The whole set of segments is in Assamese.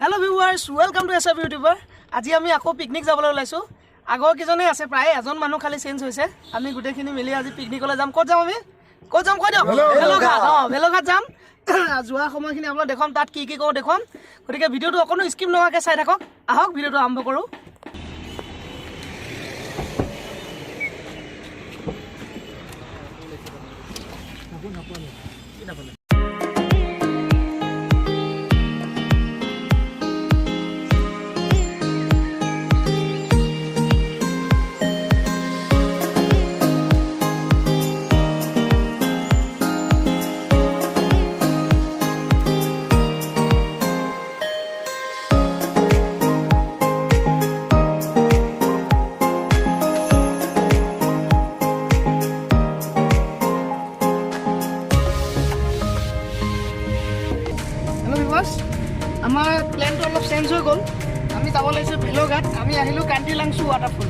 Hello viewers, welcome to SF YouTuber. আজি আমি আকৌ পিকনিক যাবলৈ ওলাইছো। আগৰ কিজনে আছে প্ৰায় এজন মানুহ খালি চেঞ্জ হৈছে। আমি গুটেখিনি মিলি আজি পিকনিকলৈ যাম। ক'ত যাম আমি? ক'ত যাম কৈ দিও? ভেলোঘাট। ভেলোঘাট যাম। যোৱা সময়খিনি আপোনাক দেখাম তাত কি কি কৰো দেখাম। গতিকে ভিডিওটো অকনো স্কিপ নোহোৱাকৈ চাই থাকক। আহক ভিডিওটো আৰম্ভ কৰো। আমাৰ প্লেনটো অলপ চেঞ্জ হৈ গ'ল। আমি যাব লাগিছে ভেলোঘাট। আমি আহিলো কান্তিলাংচু ৱাটাৰফল।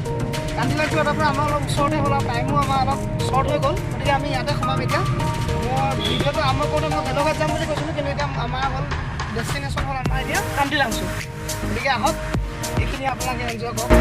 কান্তিলাংচু ৱাটাৰফল আমাৰ অলপ ওচৰতে হ'ল আৰু টাইমো আমাৰ অলপ শ্বৰ্ট হৈ গ'ল। গতিকে আমি ইয়াতে সোমাম এতিয়া। মই ভিডিঅ'টো আৰম্ভ কৰোঁতে মই ভেলোঘাট যাম বুলি কৈছিলোঁ, কিন্তু এতিয়া আমাৰ হ'ল ডেষ্টিনেশ্যন হ'ল আমাৰ এতিয়া কান্তিলাংচু। গতিকে আহক এইখিনি আপোনালোকে এনজয় কৰক।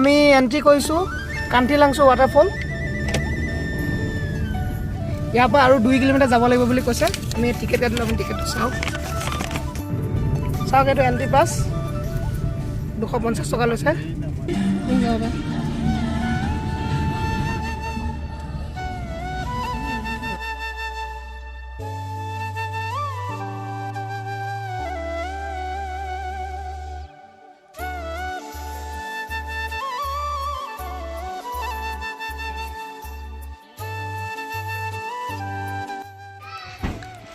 আমি এন্ট্ৰি কৰিছোঁ কান্তিলাংচু ৱাটাৰফল। ইয়াৰ পৰা আৰু 2 কিলোমিটাৰ যাব লাগিব বুলি কৈছে। আমি টিকেট কাটিলোঁ, আপুনি টিকেটটো চাওক। এইটো এন্ট্ৰি পাছ 250 টকা লৈছে।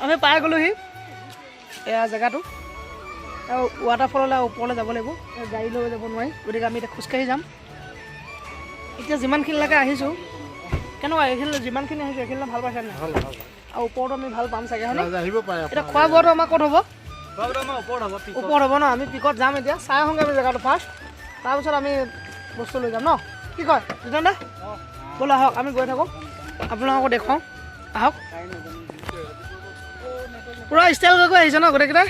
আমি পাই গ'লোহি এয়া জেগাটো। ৱাটাৰফললৈ ওপৰলৈ যাব লাগিব, গাড়ী লৈ যাব নোৱাৰি। গতিকে আমি এতিয়া খোজকাঢ়ি যাম। এতিয়া যিমানখিনিলৈকে আহিছোঁ, কেনেকুৱা এইখিনি যিমানখিনি আহিছোঁ এইখিনি ভাল পাইছে নাই? আৰু ওপৰতো আমি ভাল পাম চাগে, হয়? এতিয়া খোৱা বোৱাটো আমাৰ ক'ত হ'ব? ওপৰত হ'ব ন? আমি পিকত যাম এতিয়া, চাই আহোঁগৈ আমি জেগাটো ফাৰ্ষ্ট, তাৰপিছত আমি বস্তু লৈ যাম ন? কি কয় জিতেন দা? ব'লো আহক, আমি গৈ থাকোঁ, আপোনালোকক দেখুৱাওঁ। আহক। পুৰা ষ্টাইল কৰি আহিছে ন গোটেইকেইটাই?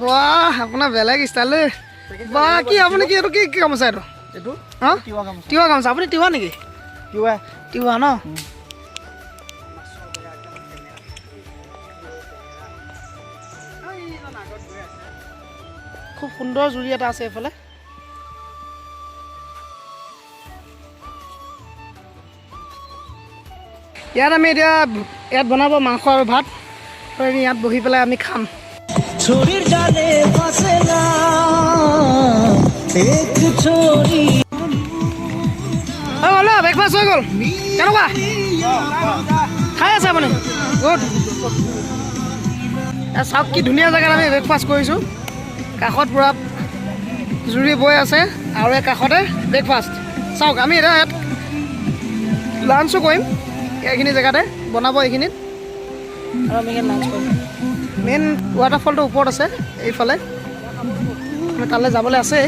বাহ, আপোনাৰ বেলেগ ষ্টাইল দেই। বাহ, কি আপুনি কি এইটো কি গামোচা এইটো? তিৱা গামোচা। আপুনি তিৱা নেকি? তিৱা ন? খুব সুন্দৰ জুৰি এটা আছে এইফালে। ইয়াত আমি এতিয়া ইয়াত বনাব মাংস আৰু ভাত। ইয়াত বহি পেলাই আমি খাম। ব্ৰেকফাষ্ট হৈ গ'ল। কেনেকুৱা খাই আছে আপুনি? গুড। চাওক কি ধুনীয়া জেগাত আমি ব্ৰেকফাষ্ট কৰিছোঁ। কাষত পূৰা জুৰি বৈ আছে আৰু এই কাষতে ব্ৰেকফাষ্ট। চাওক আমি এতিয়া ইয়াত লাঞ্চো কৰিম। এইখিনি জেগাতে বনাব এইখিনিত, আৰু আমি লাঞ্চ কৰিম। মেইন ৱাটাৰফলটো ওপৰত আছে এইফালে, আমি তালৈ যাবলৈ আছে।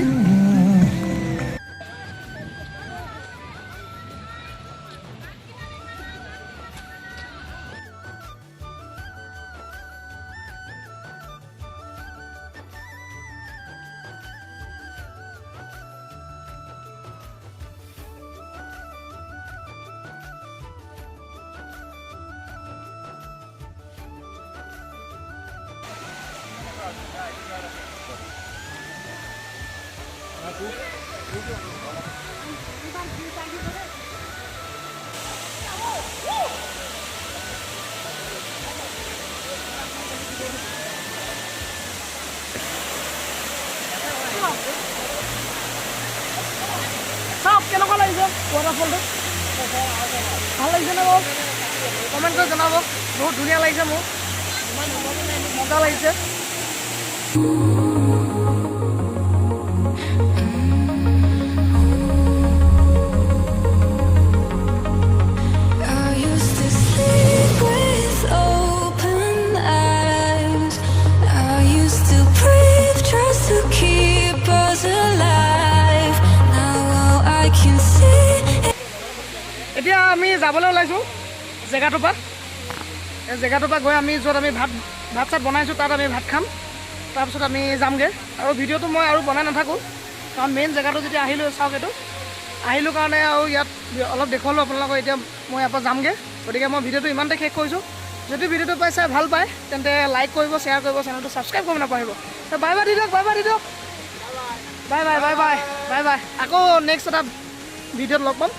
চাওক কেনেকুৱা ৱাটাৰফলটো ভাল লাগিছেনে বাৰু কমেণ্ট কৰি জনাব বহুত ধুনীয়া লাগিছে মোৰ মজা লাগিছে এতিয়া আমি যাবলৈ ওলাইছোঁ জেগাটোৰ পৰা এই জেগাটোৰ পৰা গৈ আমি য'ত আমি ভাত চাত বনাইছোঁ তাত আমি ভাত খাম তাৰপিছত আমি যামগৈ আৰু ভিডিঅ'টো মই আৰু বনাই নাথাকোঁ কাৰণ মেইন জেগাটো যেতিয়া আহিলোঁ চাওক এইটো আহিলোঁ কাৰণে আৰু ইয়াত অলপ দেখুৱালোঁ আপোনালোকক এতিয়া মই ইয়াৰ পৰা যামগৈ গতিকে মই ভিডিঅ'টো ইমানতে শেষ কৰিছোঁ যদি ভিডিঅ'টো পাই চাই ভাল পায় তেন্তে লাইক কৰিব শ্বেয়াৰ কৰিব চেনেলটো ছাবস্ক্ৰাইব কৰিব নাপাহৰিব বাই বাই দি দিয়ক বাই বাই দি দিয়ক bye bye bye bye bye bye আকৌ নেক্সট এটা ভিডিঅ'ত লগ পাম